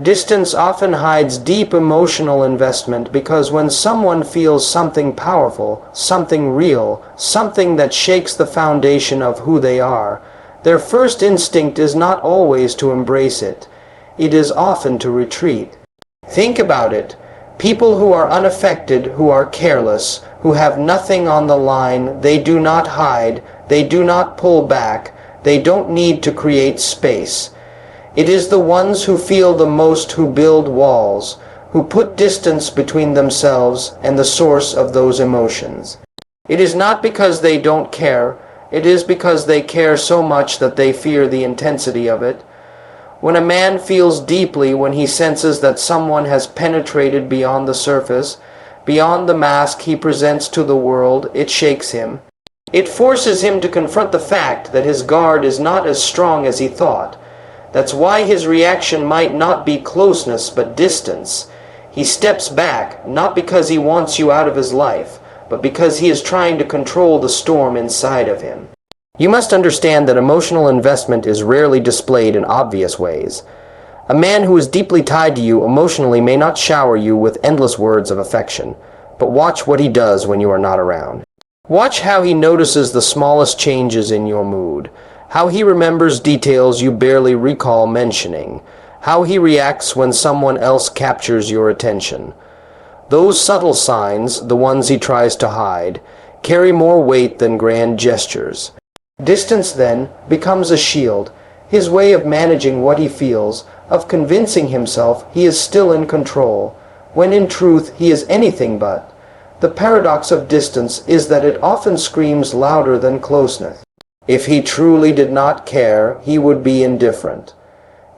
Distance often hides deep emotional investment because when someone feels something powerful, something real, something that shakes the foundation of who they are, their first instinct is not always to embrace it. It is often to retreat. Think about it. People who are unaffected, who are careless, who have nothing on the line, they do not hide, they do not pull back, they don't need to create space. It is the ones who feel the most who build walls, who put distance between themselves and the source of those emotions. It is not because they don't care, it is because they care so much that they fear the intensity of it. When a man feels deeply when he senses that someone has penetrated beyond the surface, beyond the mask he presents to the world, it shakes him. It forces him to confront the fact that his guard is not as strong as he thought. That's why his reaction might not be closeness but distance. He steps back, not because he wants you out of his life, but because he is trying to control the storm inside of him. You must understand that emotional investment is rarely displayed in obvious ways. A man who is deeply tied to you emotionally may not shower you with endless words of affection, but watch what he does when you are not around. Watch how he notices the smallest changes in your mood, how he remembers details you barely recall mentioning, how he reacts when someone else captures your attention. Those subtle signs, the ones he tries to hide, carry more weight than grand gestures. Distance, then, becomes a shield, his way of managing what he feels, of convincing himself he is still in control, when in truth he is anything but. The paradox of distance is that it often screams louder than closeness. If he truly did not care, he would be indifferent.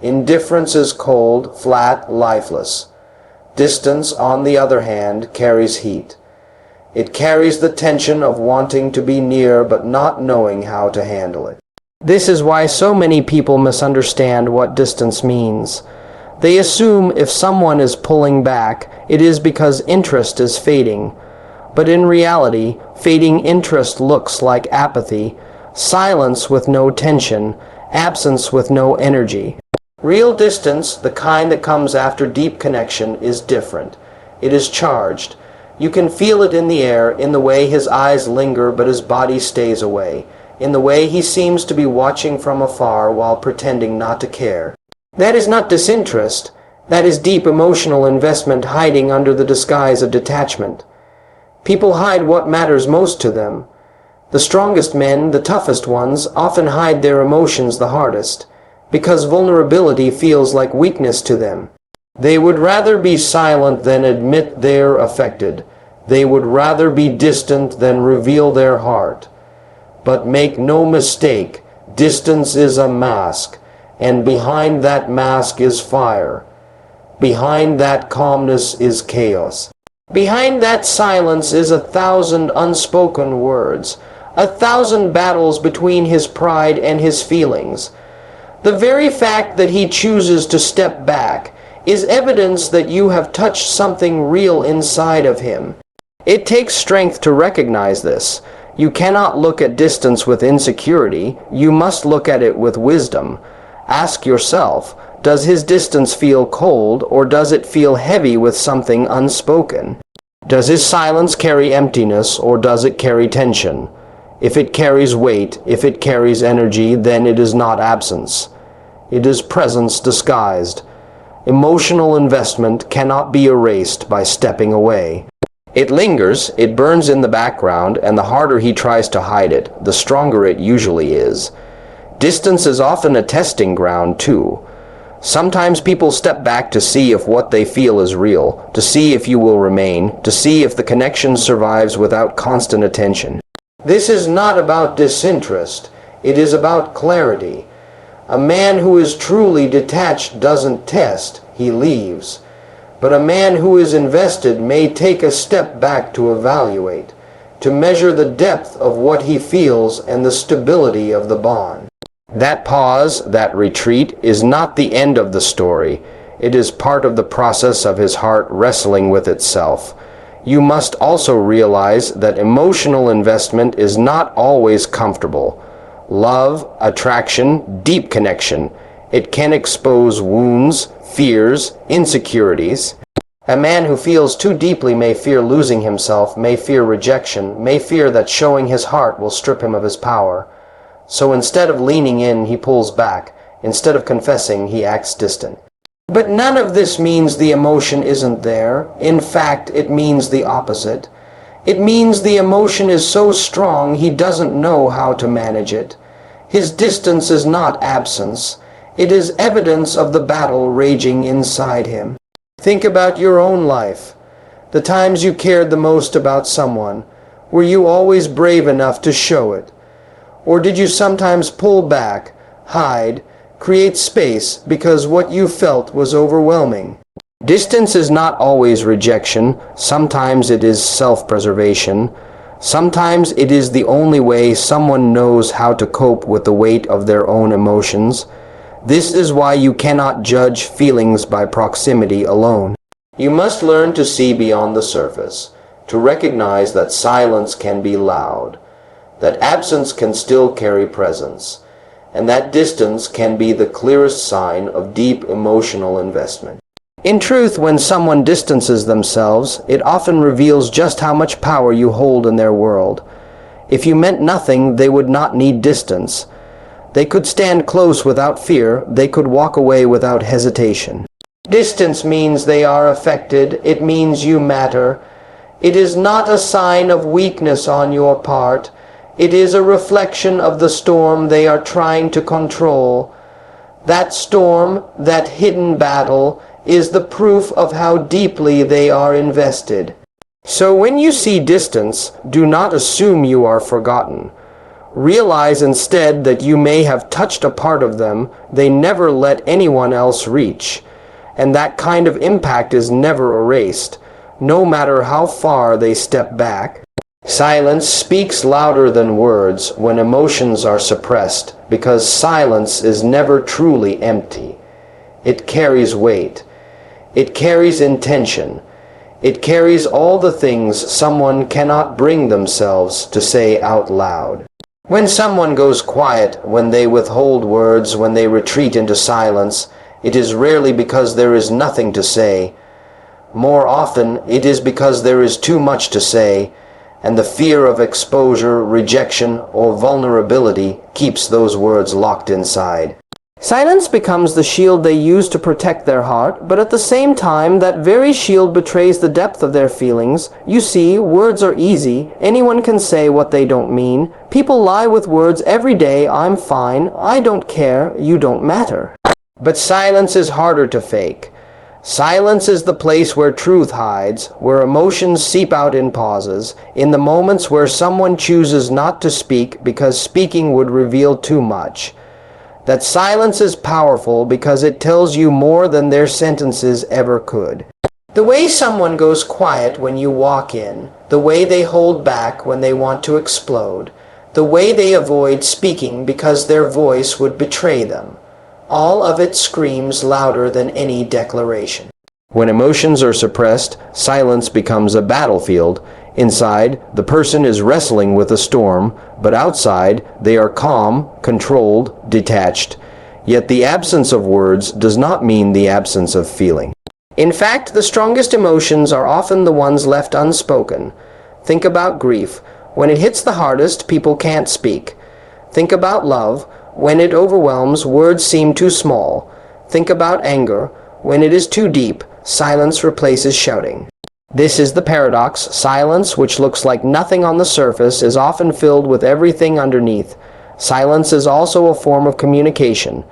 Indifference is cold, flat, lifeless. Distance, on the other hand, carries heat. It carries the tension of wanting to be near but not knowing how to handle it. This is why so many people misunderstand what distance means. They assume if someone is pulling back, it is because interest is fading. But in reality, fading interest looks like apathy, silence with no tension, absence with no energy. Real distance, the kind that comes after deep connection, is different. It is charged. You can feel it in the air, in the way his eyes linger but his body stays away, in the way he seems to be watching from afar while pretending not to care. That is not disinterest. That is deep emotional investment hiding under the disguise of detachment. People hide what matters most to them. The strongest men, the toughest ones, often hide their emotions the hardest, because vulnerability feels like weakness to them. They would rather be silent than admit they're affected. They would rather be distant than reveal their heart. But make no mistake, distance is a mask, and behind that mask is fire. Behind that calmness is chaos. Behind that silence is 1,000 unspoken words, 1,000 battles between his pride and his feelings. The very fact that he chooses to step back is evidence that you have touched something real inside of him. It takes strength to recognize this. You cannot look at distance with insecurity. You must look at it with wisdom. Ask yourself, does his distance feel cold, or does it feel heavy with something unspoken? Does his silence carry emptiness, or does it carry tension? If it carries weight, if it carries energy, then it is not absence. It is presence disguised. Emotional investment cannot be erased by stepping away. It lingers, it burns in the background, and the harder he tries to hide it, the stronger it usually is. Distance is often a testing ground, too. Sometimes people step back to see if what they feel is real, to see if you will remain, to see if the connection survives without constant attention. This is not about disinterest. It is about clarity. A man who is truly detached doesn't test, he leaves. But a man who is invested may take a step back to evaluate, to measure the depth of what he feels and the stability of the bond. That pause, that retreat, is not the end of the story. It is part of the process of his heart wrestling with itself. You must also realize that emotional investment is not always comfortable. Love, attraction, deep connection. It can expose wounds, fears, insecurities. A man who feels too deeply may fear losing himself, may fear rejection, may fear that showing his heart will strip him of his power. So instead of leaning in, he pulls back. Instead of confessing, he acts distant. But none of this means the emotion isn't there. In fact, it means the opposite. It means the emotion is so strong he doesn't know how to manage it. His distance is not absence. It is evidence of the battle raging inside him. Think about your own life. The times you cared the most about someone. Were you always brave enough to show it? Or did you sometimes pull back, hide, create space because what you felt was overwhelming? Distance is not always rejection. Sometimes it is self-preservation. Sometimes it is the only way someone knows how to cope with the weight of their own emotions. This is why you cannot judge feelings by proximity alone. You must learn to see beyond the surface, to recognize that silence can be loud, that absence can still carry presence, and that distance can be the clearest sign of deep emotional investment. In truth, when someone distances themselves, it often reveals just how much power you hold in their world. If you meant nothing, they would not need distance. They could stand close without fear. They could walk away without hesitation. Distance means they are affected. It means you matter. It is not a sign of weakness on your part. It is a reflection of the storm they are trying to control. That storm, that hidden battle, is the proof of how deeply they are invested. So when you see distance, do not assume you are forgotten. Realize instead that you may have touched a part of them they never let anyone else reach, and that kind of impact is never erased, no matter how far they step back. Silence speaks louder than words when emotions are suppressed, because silence is never truly empty. It carries weight. It carries intention. It carries all the things someone cannot bring themselves to say out loud. When someone goes quiet, when they withhold words, when they retreat into silence, it is rarely because there is nothing to say. More often, it is because there is too much to say, and the fear of exposure, rejection, or vulnerability keeps those words locked inside. Silence becomes the shield they use to protect their heart, but at the same time, that very shield betrays the depth of their feelings. You see, words are easy. Anyone can say what they don't mean. People lie with words every day. I'm fine. I don't care. You don't matter. But silence is harder to fake. Silence is the place where truth hides, where emotions seep out in pauses, in the moments where someone chooses not to speak because speaking would reveal too much. That silence is powerful because it tells you more than their sentences ever could. The way someone goes quiet when you walk in, the way they hold back when they want to explode, the way they avoid speaking because their voice would betray them, all of it screams louder than any declaration. When emotions are suppressed, silence becomes a battlefield. Inside, the person is wrestling with a storm, but outside, they are calm, controlled, detached. Yet the absence of words does not mean the absence of feeling. In fact, the strongest emotions are often the ones left unspoken. Think about grief. When it hits the hardest, people can't speak. Think about love. When it overwhelms, words seem too small. Think about anger. When it is too deep, silence replaces shouting. This is the paradox. Silence, which looks like nothing on the surface, is often filled with everything underneath. Silence is also a form of communication.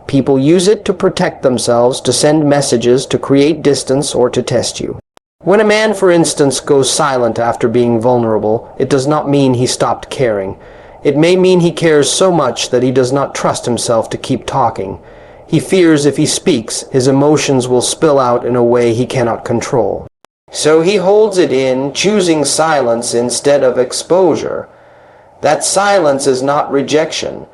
People use it to protect themselves, to send messages, to create distance, or to test you. When a man, for instance, goes silent after being vulnerable, it does not mean he stopped caring. It may mean he cares so much that he does not trust himself to keep talking. He fears if he speaks, his emotions will spill out in a way he cannot control. So he holds it in, choosing silence instead of exposure. That silence is not rejection.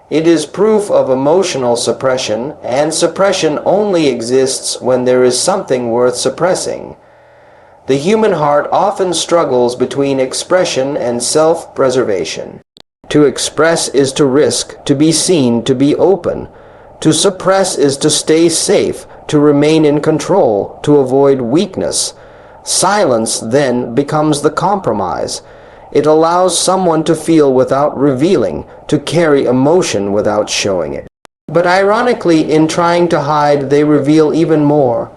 It is proof of emotional suppression, and suppression only exists when there is something worth suppressing. The human heart often struggles between expression and self-preservation. To express is to risk, to be seen, to be open. To suppress is to stay safe, to remain in control, to avoid weakness. Silence then becomes the compromise. It allows someone to feel without revealing, to carry emotion without showing it. But ironically, in trying to hide, they reveal even more.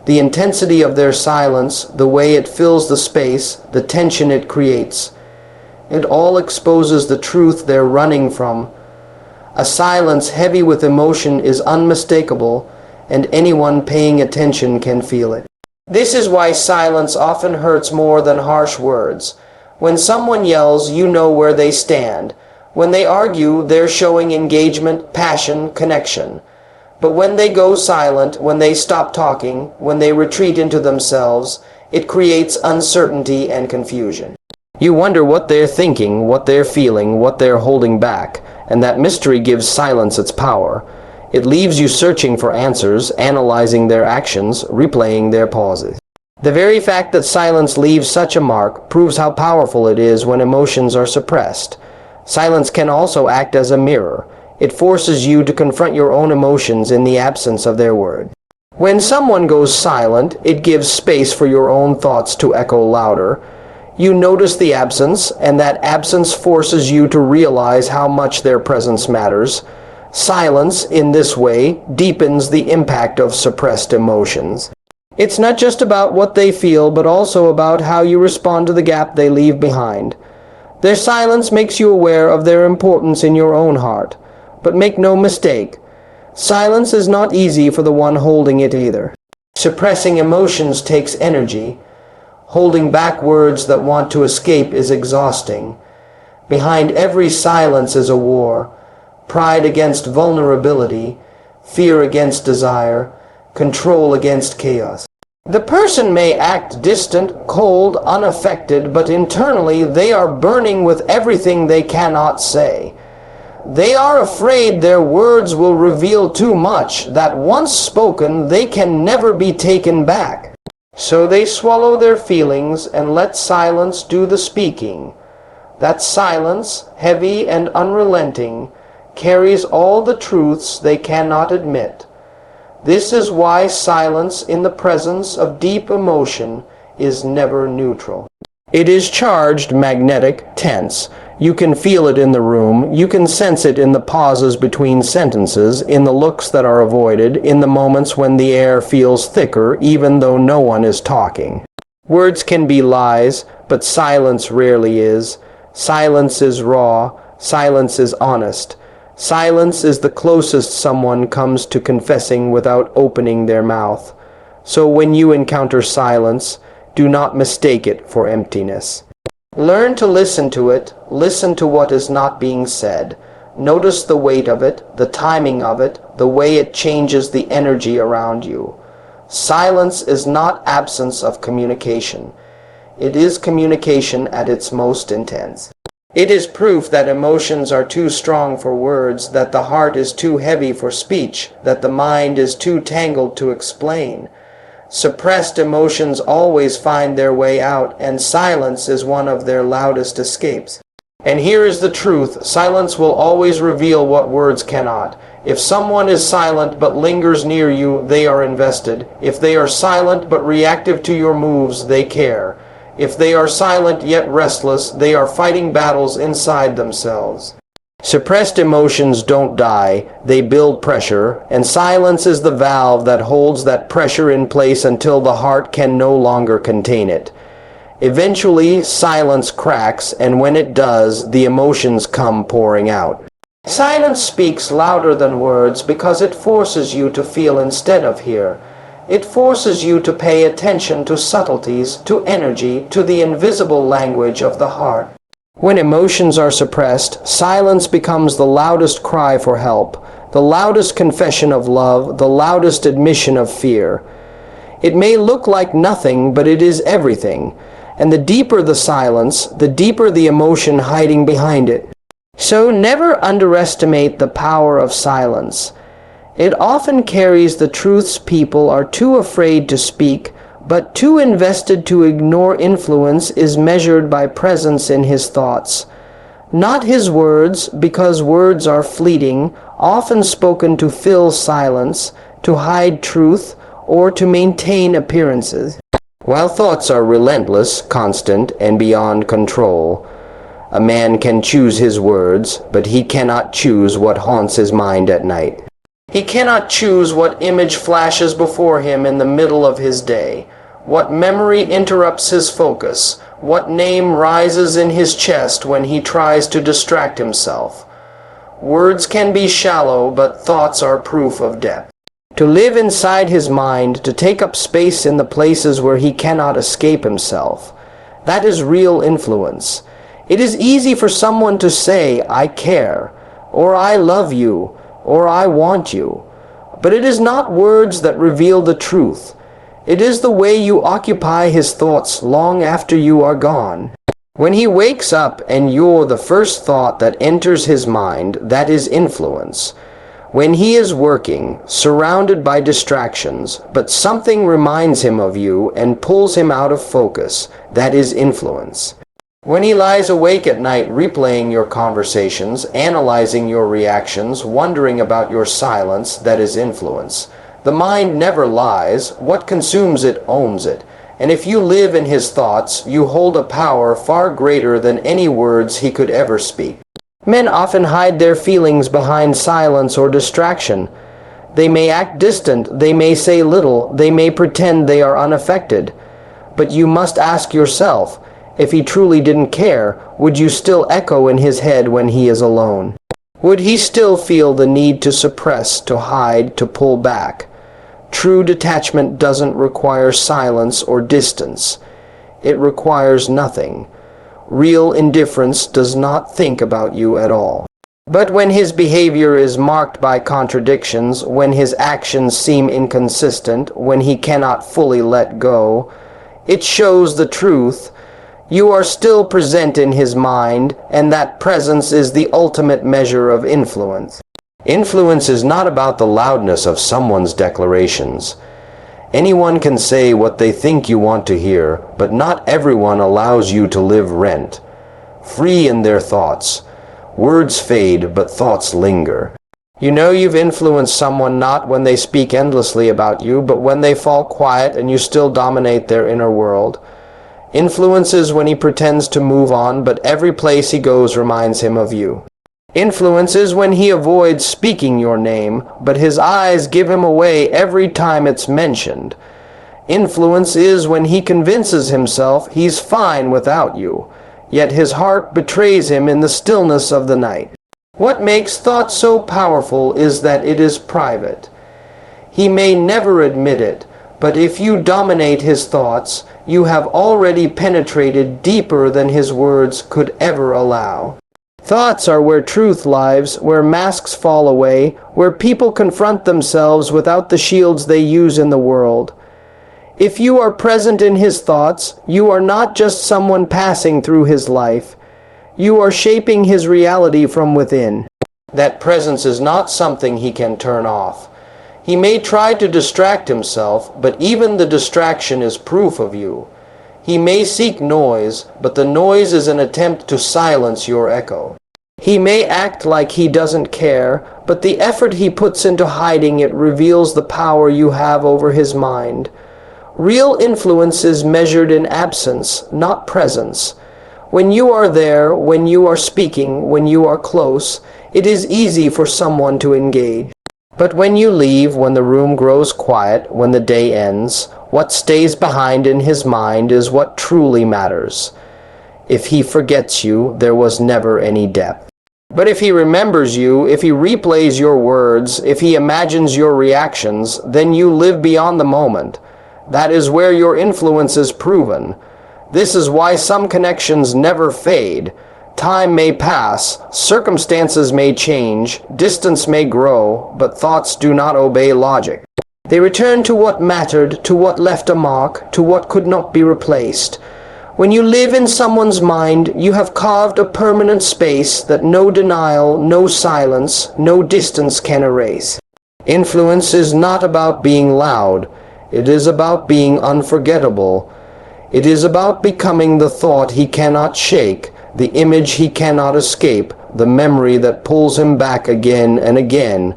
The intensity of their silence, the way it fills the space, the tension it creates. It all exposes the truth they're running from. A silence heavy with emotion is unmistakable, and anyone paying attention can feel it. This is why silence often hurts more than harsh words. When someone yells, you know where they stand. When they argue, they're showing engagement, passion, connection. But when they go silent, when they stop talking, when they retreat into themselves, it creates uncertainty and confusion. You wonder what they're thinking, what they're feeling, what they're holding back, and that mystery gives silence its power. It leaves you searching for answers, analyzing their actions, replaying their pauses. The very fact that silence leaves such a mark proves how powerful it is when emotions are suppressed. Silence can also act as a mirror. It forces you to confront your own emotions in the absence of their words. When someone goes silent, it gives space for your own thoughts to echo louder. You notice the absence, and that absence forces you to realize how much their presence matters. Silence, in this way, deepens the impact of suppressed emotions. It's not just about what they feel, but also about how you respond to the gap they leave behind. Their silence makes you aware of their importance in your own heart. But make no mistake, silence is not easy for the one holding it either. Suppressing emotions takes energy. Holding back words that want to escape is exhausting. Behind every silence is a war. Pride against vulnerability, fear against desire, control against chaos. The person may act distant, cold, unaffected, but internally they are burning with everything they cannot say. They are afraid their words will reveal too much, that once spoken they can never be taken back. So they swallow their feelings and let silence do the speaking. That silence, heavy and unrelenting, carries all the truths they cannot admit. This is why silence in the presence of deep emotion is never neutral. It is charged, magnetic, tense. You can feel it in the room. You can sense it in the pauses between sentences, in the looks that are avoided, in the moments when the air feels thicker, even though no one is talking. Words can be lies, but silence rarely is. Silence is raw. Silence is honest. Silence is the closest someone comes to confessing without opening their mouth. So when you encounter silence, do not mistake it for emptiness. Learn to listen to it. Listen to what is not being said. Notice the weight of it, the timing of it, the way it changes the energy around you. Silence is not absence of communication. It is communication at its most intense. It is proof that emotions are too strong for words, that the heart is too heavy for speech, that the mind is too tangled to explain. Suppressed emotions always find their way out, and silence is one of their loudest escapes. And here is the truth: silence will always reveal what words cannot. If someone is silent but lingers near you, they are invested. If they are silent but reactive to your moves, they care. If they are silent yet restless, they are fighting battles inside themselves. Suppressed emotions don't die, they build pressure, and silence is the valve that holds that pressure in place until the heart can no longer contain it. Eventually, silence cracks, and when it does, the emotions come pouring out. Silence speaks louder than words because it forces you to feel instead of hear. It forces you to pay attention to subtleties, to energy, to the invisible language of the heart. When emotions are suppressed, silence becomes the loudest cry for help, the loudest confession of love, the loudest admission of fear. It may look like nothing, but it is everything. And the deeper the silence, the deeper the emotion hiding behind it. So never underestimate the power of silence. It often carries the truths people are too afraid to speak, but too invested to ignore. Influence is measured by presence in his thoughts. Not his words, because words are fleeting, often spoken to fill silence, to hide truth, or to maintain appearances. While thoughts are relentless, constant, and beyond control, a man can choose his words, but he cannot choose what haunts his mind at night. He cannot choose what image flashes before him in the middle of his day, what memory interrupts his focus, what name rises in his chest when he tries to distract himself. Words can be shallow, but thoughts are proof of depth. To live inside his mind, to take up space in the places where he cannot escape himself, that is real influence. It is easy for someone to say, "I care," or "I love you," or "I want you." But it is not words that reveal the truth. It is the way you occupy his thoughts long after you are gone. When he wakes up and you're the first thought that enters his mind, that is influence. When he is working, surrounded by distractions, but something reminds him of you and pulls him out of focus, that is influence. When he lies awake at night replaying your conversations, analyzing your reactions, wondering about your silence, that is influence. The mind never lies. What consumes it owns it. And if you live in his thoughts, you hold a power far greater than any words he could ever speak. Men often hide their feelings behind silence or distraction. They may act distant, they may say little, they may pretend they are unaffected. But you must ask yourself, if he truly didn't care, would you still echo in his head when he is alone? Would he still feel the need to suppress, to hide, to pull back? True detachment doesn't require silence or distance. It requires nothing. Real indifference does not think about you at all. But when his behavior is marked by contradictions, when his actions seem inconsistent, when he cannot fully let go, it shows the truth. You are still present in his mind, and that presence is the ultimate measure of influence. Influence is not about the loudness of someone's declarations. Anyone can say what they think you want to hear, but not everyone allows you to live rent, free in their thoughts. Words fade, but thoughts linger. You know you've influenced someone not when they speak endlessly about you, but when they fall quiet and you still dominate their inner world. Influence is when he pretends to move on, but every place he goes reminds him of you. Influence is when he avoids speaking your name, but his eyes give him away every time it's mentioned. Influence is when he convinces himself he's fine without you, yet his heart betrays him in the stillness of the night. What makes thought so powerful is that it is private. He may never admit it, but if you dominate his thoughts, you have already penetrated deeper than his words could ever allow. Thoughts are where truth lives, where masks fall away, where people confront themselves without the shields they use in the world. If you are present in his thoughts, you are not just someone passing through his life. You are shaping his reality from within. That presence is not something he can turn off. He may try to distract himself, but even the distraction is proof of you. He may seek noise, but the noise is an attempt to silence your echo. He may act like he doesn't care, but the effort he puts into hiding it reveals the power you have over his mind. Real influence is measured in absence, not presence. When you are there, when you are speaking, when you are close, it is easy for someone to engage. But when you leave, when the room grows quiet, when the day ends, what stays behind in his mind is what truly matters. If he forgets you, there was never any depth. But if he remembers you, if he replays your words, if he imagines your reactions, then you live beyond the moment. That is where your influence is proven. This is why some connections never fade. Time may pass, circumstances may change, distance may grow, but thoughts do not obey logic. They return to what mattered, to what left a mark, to what could not be replaced. When you live in someone's mind, you have carved a permanent space that no denial, no silence, no distance can erase. Influence is not about being loud. It is about being unforgettable. It is about becoming the thought he cannot shake, the image he cannot escape, the memory that pulls him back again and again.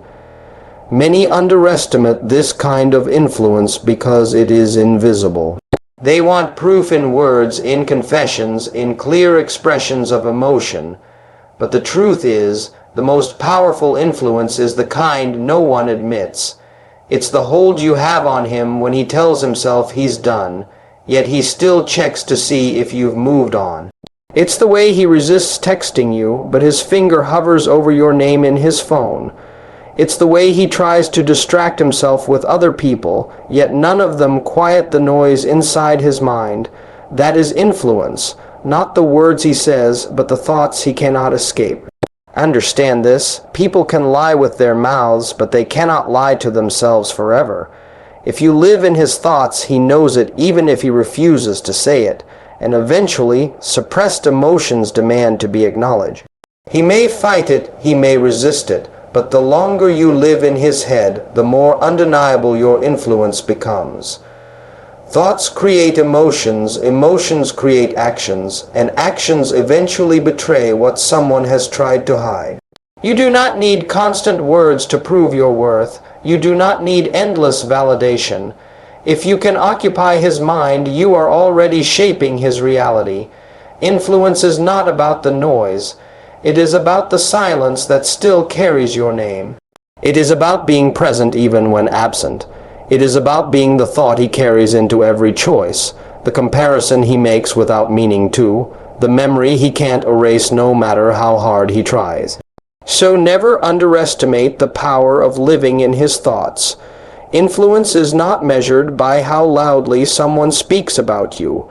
Many underestimate this kind of influence because it is invisible. They want proof in words, in confessions, in clear expressions of emotion. But the truth is, the most powerful influence is the kind no one admits. It's the hold you have on him when he tells himself he's done, yet he still checks to see if you've moved on. It's the way he resists texting you, but his finger hovers over your name in his phone. It's the way he tries to distract himself with other people, yet none of them quiet the noise inside his mind. That is influence, not the words he says, but the thoughts he cannot escape. Understand this. People can lie with their mouths, but they cannot lie to themselves forever. If you live in his thoughts, he knows it even if he refuses to say it, and eventually, suppressed emotions demand to be acknowledged. He may fight it, he may resist it, but the longer you live in his head, the more undeniable your influence becomes. Thoughts create emotions, emotions create actions, and actions eventually betray what someone has tried to hide. You do not need constant words to prove your worth. You do not need endless validation. If you can occupy his mind, you are already shaping his reality. Influence is not about the noise. It is about the silence that still carries your name. It is about being present even when absent. It is about being the thought he carries into every choice, the comparison he makes without meaning to, the memory he can't erase no matter how hard he tries. So never underestimate the power of living in his thoughts. Influence is not measured by how loudly someone speaks about you.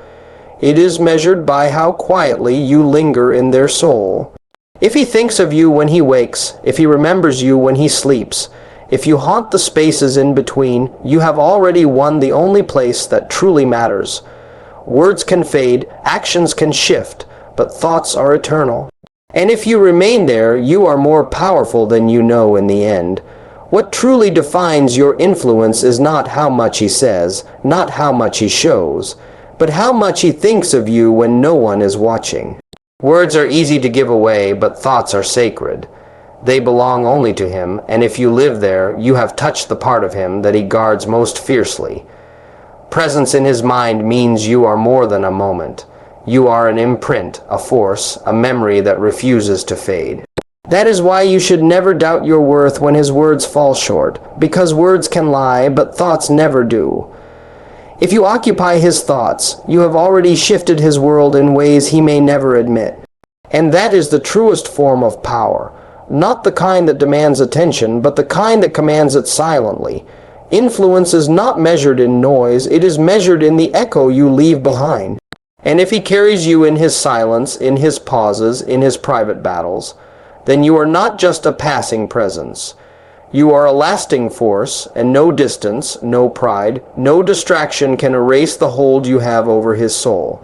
It is measured by how quietly you linger in their soul. If he thinks of you when he wakes, if he remembers you when he sleeps, if you haunt the spaces in between, you have already won the only place that truly matters. Words can fade, actions can shift, but thoughts are eternal. And if you remain there, you are more powerful than you know in the end. What truly defines your influence is not how much he says, not how much he shows, but how much he thinks of you when no one is watching. Words are easy to give away, but thoughts are sacred. They belong only to him, and if you live there, you have touched the part of him that he guards most fiercely. Presence in his mind means you are more than a moment. You are an imprint, a force, a memory that refuses to fade. That is why you should never doubt your worth when his words fall short, because words can lie, but thoughts never do. If you occupy his thoughts, you have already shifted his world in ways he may never admit. And that is the truest form of power, not the kind that demands attention, but the kind that commands it silently. Influence is not measured in noise, it is measured in the echo you leave behind. And if he carries you in his silence, in his pauses, in his private battles, then you are not just a passing presence. You are a lasting force, and no distance, no pride, no distraction can erase the hold you have over his soul.